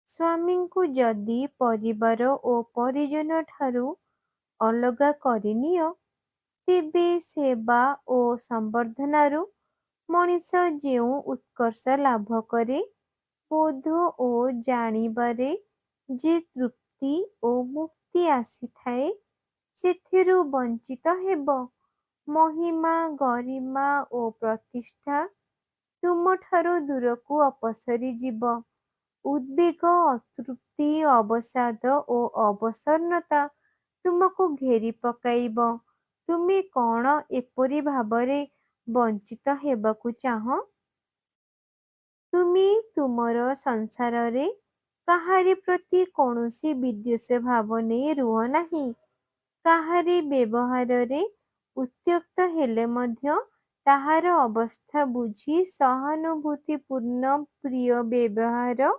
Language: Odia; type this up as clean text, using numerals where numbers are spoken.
ସ୍ୱାମୀଙ୍କୁ ଯଦି ପରିବାର ଓ ପରିଜନ ଠାରୁ ଅଲଗା କରିନିଅ, ତେବେ ସେବା ଓ ସମ୍ବର୍ଦ୍ଧନାରୁ ମଣିଷ ଯେଉଁ ଉତ୍କର୍ଷ ଲାଭ କରେ, ବୋଧ ଓ ଜାଣିବାରେ ଯେ ତୃପ୍ତି ଓ ମୁକ୍ତି ଆସିଥାଏ, ସେଥିରୁ ବଞ୍ଚିତ ହେବ। ମହିମା, ଗରିମା ଓ ପ୍ରତିଷ୍ଠା ତୁମଠାରୁ ଦୂରକୁ ଅପସରି ଯିବ। ଉଦ୍ବେଗ, ଅତୃପ୍ତି, ଅବସାଦ ଓ ଅବସନ୍ନତା ତୁମକୁ ଘେରି ପକାଇବ। ତୁମେ କ'ଣ ଏପରି ଭାବରେ ବଞ୍ଚିତ ହେବାକୁ ଚାହଁ? ତୁମେ ତୁମର ସଂସାରରେ କାହାରି ପ୍ରତି କୌଣସି ବିଦ୍ୱେଷ ଭାବ ନେଇ ରୁହ ନାହିଁ। କାହାରି ବ୍ୟବହାରରେ ଉତ୍ତ୍ୟକ୍ତ ହେଲେ ମଧ୍ୟ ତାହାର ଅବସ୍ଥା ବୁଝି ସହାନୁଭୂତିପୂର୍ଣ୍ଣ ପ୍ରିୟ ବ୍ୟବହାର